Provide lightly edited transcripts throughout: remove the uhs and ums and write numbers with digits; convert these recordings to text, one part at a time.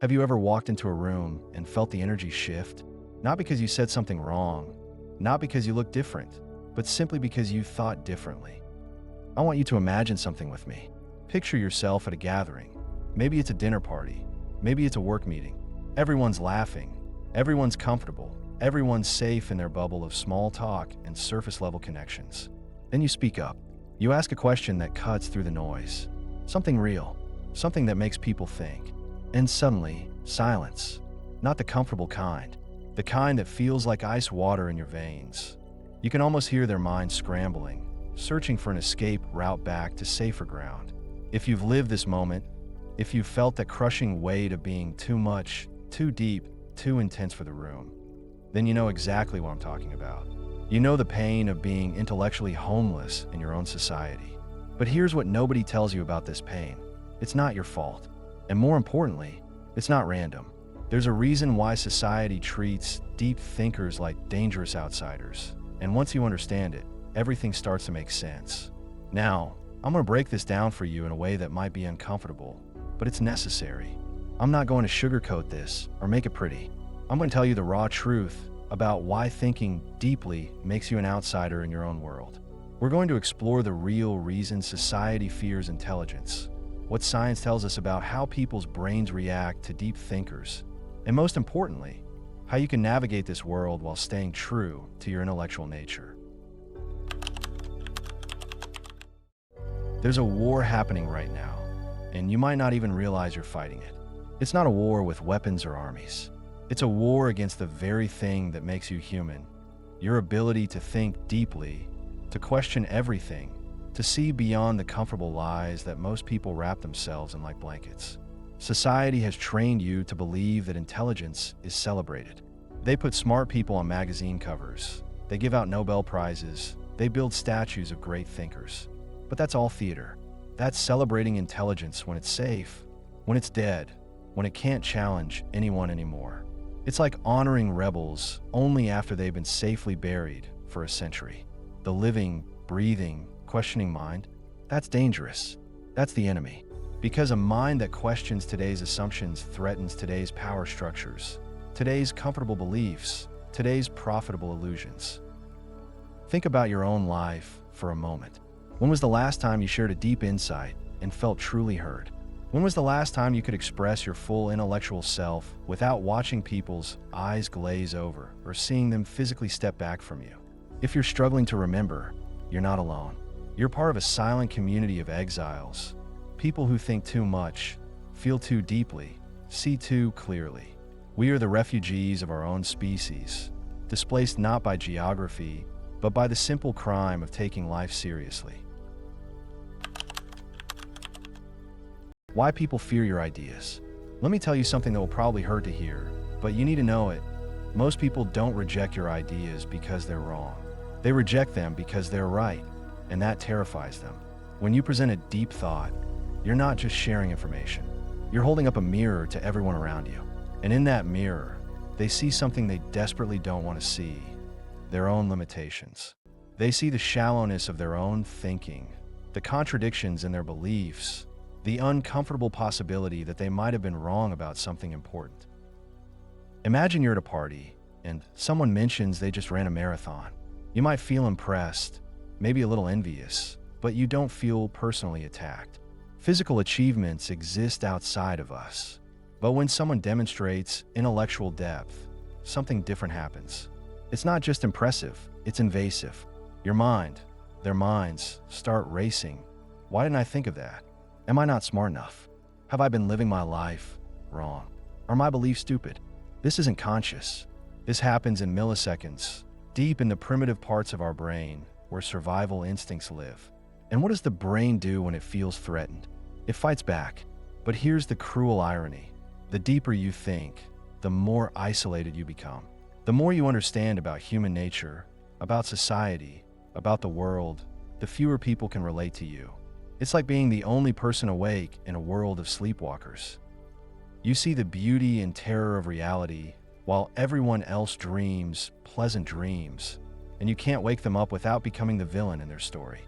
Have you ever walked into a room and felt the energy shift? Not because you said something wrong, not because you looked different, but simply because you thought differently. I want you to imagine something with me. Picture yourself at a gathering. Maybe it's a dinner party. Maybe it's a work meeting. Everyone's laughing. Everyone's comfortable. Everyone's safe in their bubble of small talk and surface-level connections. Then you speak up. You ask a question that cuts through the noise. Something real. Something that makes people think. And suddenly, silence. Not the comfortable kind. The kind that feels like ice water in your veins. You can almost hear their minds scrambling, searching for an escape route back to safer ground. If you've lived this moment, if you've felt that crushing weight of being too much, too deep, too intense for the room, then you know exactly what I'm talking about. You know the pain of being intellectually homeless in your own society. But here's what nobody tells you about this pain. It's not your fault. And more importantly, it's not random. There's a reason why society treats deep thinkers like dangerous outsiders. And once you understand it, everything starts to make sense. Now, I'm going to break this down for you in a way that might be uncomfortable, but it's necessary. I'm not going to sugarcoat this or make it pretty. I'm going to tell you the raw truth about why thinking deeply makes you an outsider in your own world. We're going to explore the real reason society fears intelligence, what science tells us about how people's brains react to deep thinkers, and most importantly, how you can navigate this world while staying true to your intellectual nature. There's a war happening right now, and you might not even realize you're fighting it. It's not a war with weapons or armies. It's a war against the very thing that makes you human, your ability to think deeply, to question everything, to see beyond the comfortable lies that most people wrap themselves in like blankets. Society has trained you to believe that intelligence is celebrated. They put smart people on magazine covers. They give out Nobel Prizes. They build statues of great thinkers. But that's all theater. That's celebrating intelligence when it's safe, when it's dead, when it can't challenge anyone anymore. It's like honoring rebels only after they've been safely buried for a century. The living, breathing, questioning mind, that's dangerous. That's the enemy. Because a mind that questions today's assumptions threatens today's power structures, today's comfortable beliefs, today's profitable illusions. Think about your own life for a moment. When was the last time you shared a deep insight and felt truly heard? When was the last time you could express your full intellectual self without watching people's eyes glaze over or seeing them physically step back from you? If you're struggling to remember, you're not alone. You're part of a silent community of exiles, people who think too much, feel too deeply, see too clearly. We are the refugees of our own species, displaced not by geography, but by the simple crime of taking life seriously. Why people fear your ideas. Let me tell you something that will probably hurt to hear, but you need to know it. Most people don't reject your ideas because they're wrong. They reject them because they're right, and that terrifies them. When you present a deep thought, you're not just sharing information. You're holding up a mirror to everyone around you. And in that mirror, they see something they desperately don't want to see, their own limitations. They see the shallowness of their own thinking, the contradictions in their beliefs, the uncomfortable possibility that they might have been wrong about something important. Imagine you're at a party, and someone mentions they just ran a marathon. You might feel impressed, maybe a little envious, but you don't feel personally attacked. Physical achievements exist outside of us. But when someone demonstrates intellectual depth, something different happens. It's not just impressive, it's invasive. Your mind, their minds, start racing. Why didn't I think of that? Am I not smart enough? Have I been living my life wrong? Are my beliefs stupid? This isn't conscious. This happens in milliseconds, deep in the primitive parts of our brain where survival instincts live. And what does the brain do when it feels threatened? It fights back. But here's the cruel irony. The deeper you think, the more isolated you become. The more you understand about human nature, about society, about the world, the fewer people can relate to you. It's like being the only person awake in a world of sleepwalkers. You see the beauty and terror of reality while everyone else dreams pleasant dreams, and you can't wake them up without becoming the villain in their story.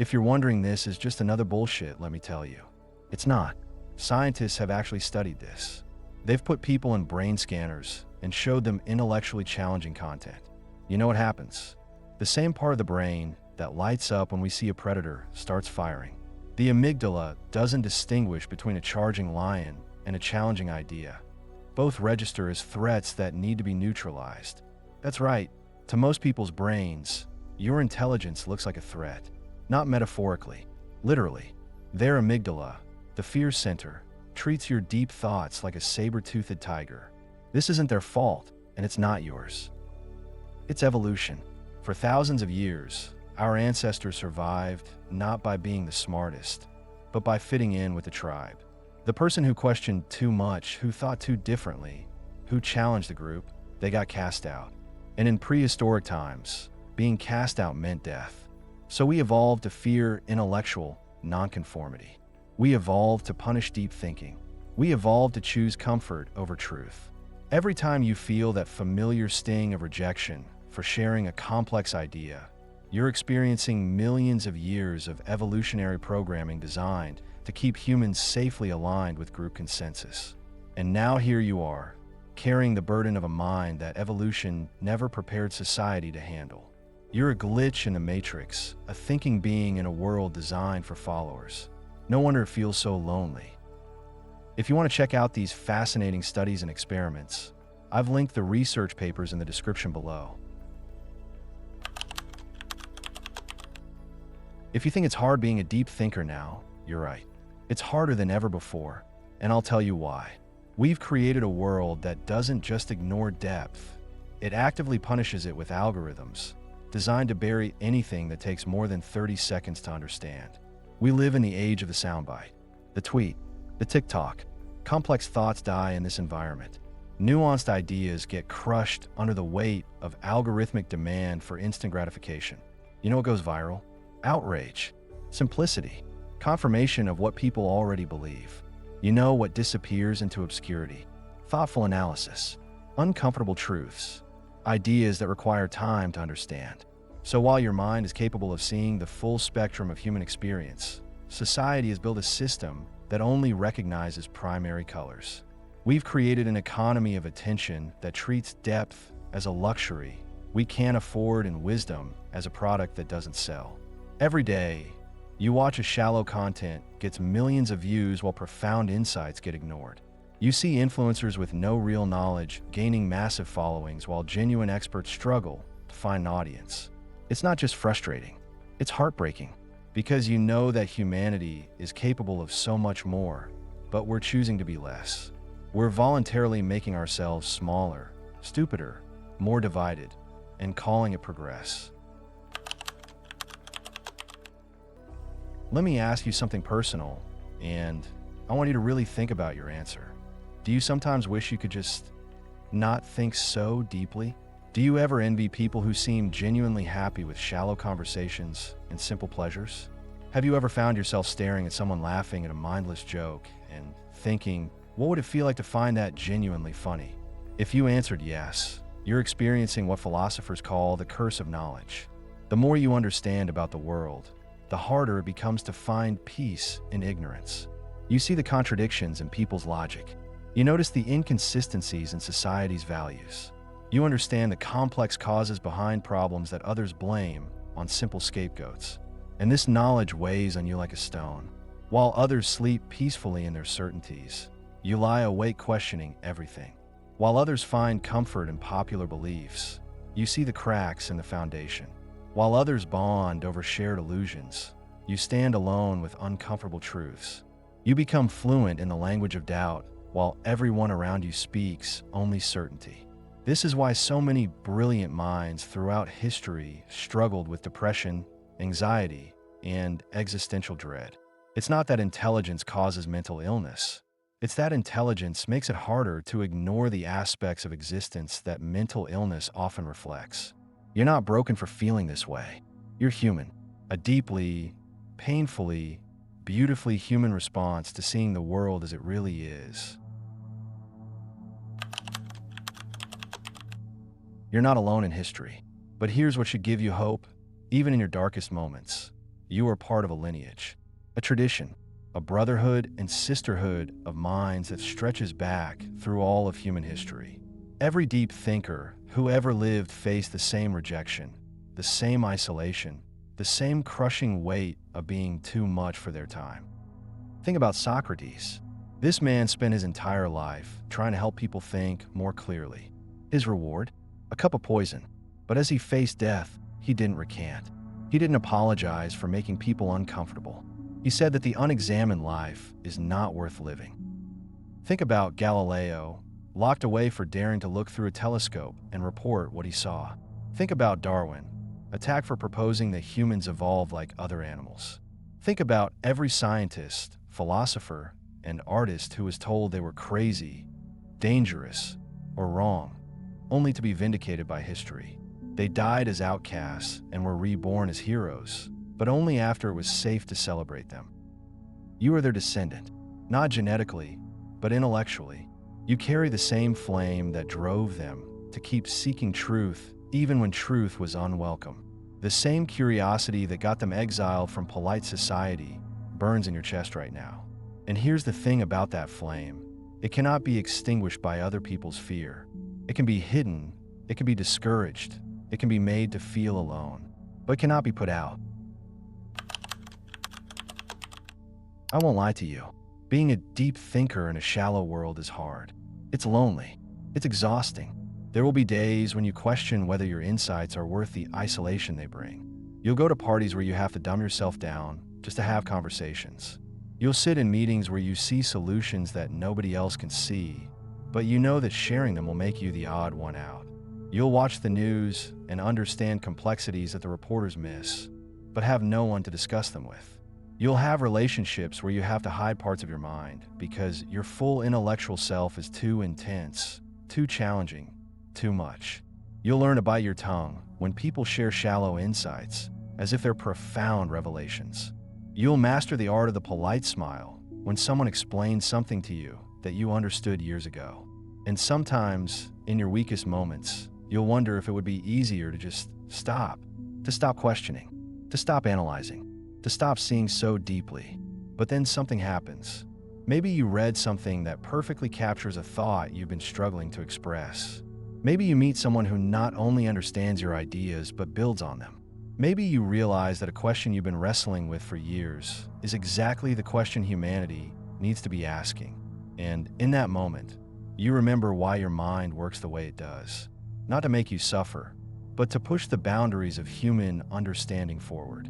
If you're wondering this is just another bullshit, let me tell you. It's not. Scientists have actually studied this. They've put people in brain scanners and showed them intellectually challenging content. You know what happens? The same part of the brain that lights up when we see a predator starts firing. The amygdala doesn't distinguish between a charging lion and a challenging idea. Both register as threats that need to be neutralized. That's right. To most people's brains, your intelligence looks like a threat. Not metaphorically, literally. Their amygdala, the fear center, treats your deep thoughts like a saber-toothed tiger. This isn't their fault, and it's not yours. It's evolution. For thousands of years, our ancestors survived not by being the smartest, but by fitting in with the tribe. The person who questioned too much, who thought too differently, who challenged the group, they got cast out. And in prehistoric times, being cast out meant death. So we evolved to fear intellectual nonconformity. We evolved to punish deep thinking. We evolved to choose comfort over truth. Every time you feel that familiar sting of rejection for sharing a complex idea, you're experiencing millions of years of evolutionary programming designed to keep humans safely aligned with group consensus. And now here you are, carrying the burden of a mind that evolution never prepared society to handle. You're a glitch in the matrix, a thinking being in a world designed for followers. No wonder it feels so lonely. If you want to check out these fascinating studies and experiments, I've linked the research papers in the description below. If you think it's hard being a deep thinker now, you're right. It's harder than ever before, and I'll tell you why. We've created a world that doesn't just ignore depth, it actively punishes it with algorithms designed to bury anything that takes more than 30 seconds to understand. We live in the age of the soundbite, the tweet, the TikTok. Complex thoughts die in this environment. Nuanced ideas get crushed under the weight of algorithmic demand for instant gratification. You know what goes viral? Outrage, simplicity, confirmation of what people already believe. You know what disappears into obscurity? Thoughtful analysis, uncomfortable truths, ideas that require time to understand. So while your mind is capable of seeing the full spectrum of human experience, society has built a system that only recognizes primary colors. We've created an economy of attention that treats depth as a luxury we can't afford and wisdom as a product that doesn't sell. Every day, you watch a shallow content gets millions of views while profound insights get ignored. You see influencers with no real knowledge gaining massive followings while genuine experts struggle to find an audience. It's not just frustrating, it's heartbreaking, because you know that humanity is capable of so much more, but we're choosing to be less. We're voluntarily making ourselves smaller, stupider, more divided, and calling it progress. Let me ask you something personal, and I want you to really think about your answer. Do you sometimes wish you could just not think so deeply? Do you ever envy people who seem genuinely happy with shallow conversations and simple pleasures? Have you ever found yourself staring at someone laughing at a mindless joke and thinking, what would it feel like to find that genuinely funny? If you answered yes, you're experiencing what philosophers call the curse of knowledge. The more you understand about the world, the harder it becomes to find peace in ignorance. You see the contradictions in people's logic. You notice the inconsistencies in society's values. You understand the complex causes behind problems that others blame on simple scapegoats. And this knowledge weighs on you like a stone. While others sleep peacefully in their certainties, you lie awake questioning everything. While others find comfort in popular beliefs, you see the cracks in the foundation. While others bond over shared illusions, you stand alone with uncomfortable truths. You become fluent in the language of doubt, while everyone around you speaks only certainty. This is why so many brilliant minds throughout history struggled with depression, anxiety, and existential dread. It's not that intelligence causes mental illness. It's that intelligence makes it harder to ignore the aspects of existence that mental illness often reflects. You're not broken for feeling this way. You're human, a deeply, painfully, beautifully human response to seeing the world as it really is. You're not alone in history, but here's what should give you hope, even in your darkest moments. You are part of a lineage, a tradition, a brotherhood and sisterhood of minds that stretches back through all of human history. Every deep thinker who ever lived faced the same rejection, the same isolation, the same crushing weight of being too much for their time. Think about Socrates. This man spent his entire life trying to help people think more clearly. His reward? A cup of poison. But as he faced death, he didn't recant. He didn't apologize for making people uncomfortable. He said that the unexamined life is not worth living. Think about Galileo, locked away for daring to look through a telescope and report what he saw. Think about Darwin, attacked for proposing that humans evolve like other animals. Think about every scientist, philosopher, and artist who was told they were crazy, dangerous, or wrong, only to be vindicated by history. They died as outcasts and were reborn as heroes, but only after it was safe to celebrate them. You are their descendant, not genetically, but intellectually. You carry the same flame that drove them to keep seeking truth even when truth was unwelcome. The same curiosity that got them exiled from polite society burns in your chest right now. And here's the thing about that flame. It cannot be extinguished by other people's fear. It can be hidden, it can be discouraged, it can be made to feel alone, but it cannot be put out. I won't lie to you. Being a deep thinker in a shallow world is hard. It's lonely. It's exhausting. There will be days when you question whether your insights are worth the isolation they bring. You'll go to parties where you have to dumb yourself down just to have conversations. You'll sit in meetings where you see solutions that nobody else can see, but you know that sharing them will make you the odd one out. You'll watch the news and understand complexities that the reporters miss, but have no one to discuss them with. You'll have relationships where you have to hide parts of your mind because your full intellectual self is too intense, too challenging, too much. You'll learn to bite your tongue when people share shallow insights as if they're profound revelations. You'll master the art of the polite smile when someone explains something to you that you understood years ago. And sometimes, in your weakest moments, you'll wonder if it would be easier to just stop, to stop questioning, to stop analyzing, to stop seeing so deeply. But then something happens. Maybe you read something that perfectly captures a thought you've been struggling to express. Maybe you meet someone who not only understands your ideas but builds on them. Maybe you realize that a question you've been wrestling with for years is exactly the question humanity needs to be asking. And in that moment, you remember why your mind works the way it does. Not to make you suffer, but to push the boundaries of human understanding forward.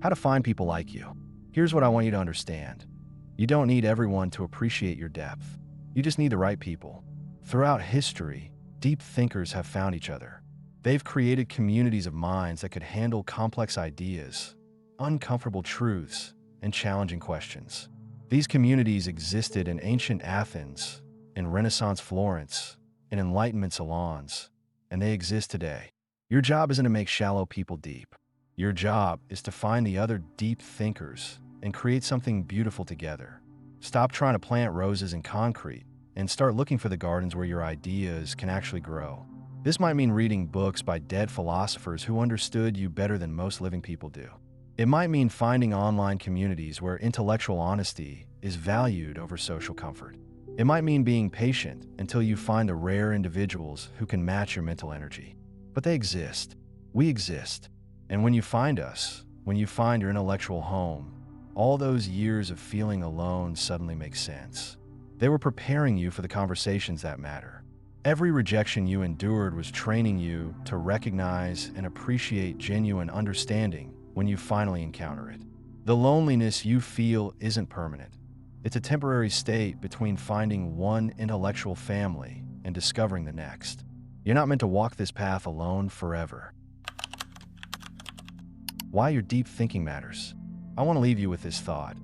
How to find people like you. Here's what I want you to understand. You don't need everyone to appreciate your depth. You just need the right people. Throughout history, deep thinkers have found each other. They've created communities of minds that could handle complex ideas, uncomfortable truths, and challenging questions. These communities existed in ancient Athens, in Renaissance Florence, in Enlightenment salons, and they exist today. Your job isn't to make shallow people deep. Your job is to find the other deep thinkers and create something beautiful together. Stop trying to plant roses in concrete and start looking for the gardens where your ideas can actually grow. This might mean reading books by dead philosophers who understood you better than most living people do. It might mean finding online communities where intellectual honesty is valued over social comfort. It might mean being patient until you find the rare individuals who can match your mental energy. But they exist. We exist. And when you find us, when you find your intellectual home, all those years of feeling alone suddenly make sense. They were preparing you for the conversations that matter. Every rejection you endured was training you to recognize and appreciate genuine understanding when you finally encounter it. The loneliness you feel isn't permanent. It's a temporary state between finding one intellectual family and discovering the next. You're not meant to walk this path alone forever. Why your deep thinking matters. I want to leave you with this thought.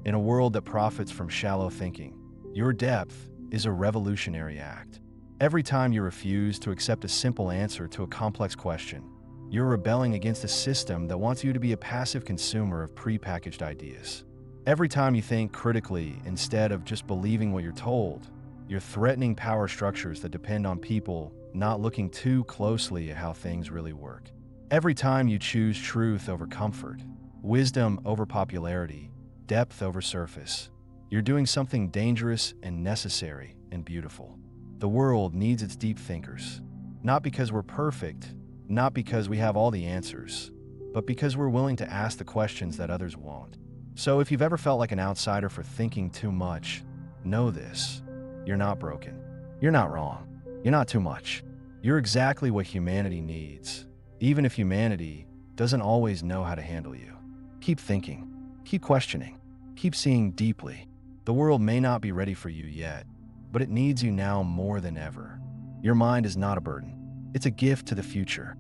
In a world that profits from shallow thinking, your depth is a revolutionary act. Every time you refuse to accept a simple answer to a complex question, you're rebelling against a system that wants you to be a passive consumer of prepackaged ideas. Every time you think critically instead of just believing what you're told, you're threatening power structures that depend on people not looking too closely at how things really work. Every time you choose truth over comfort, wisdom over popularity, depth over surface, you're doing something dangerous and necessary and beautiful. The world needs its deep thinkers. Not because we're perfect, not because we have all the answers, but because we're willing to ask the questions that others won't. So if you've ever felt like an outsider for thinking too much, know this. You're not broken. You're not wrong. You're not too much. You're exactly what humanity needs, even if humanity doesn't always know how to handle you. Keep thinking. Keep questioning. Keep seeing deeply. The world may not be ready for you yet, but it needs you now more than ever. Your mind is not a burden. It's a gift to the future.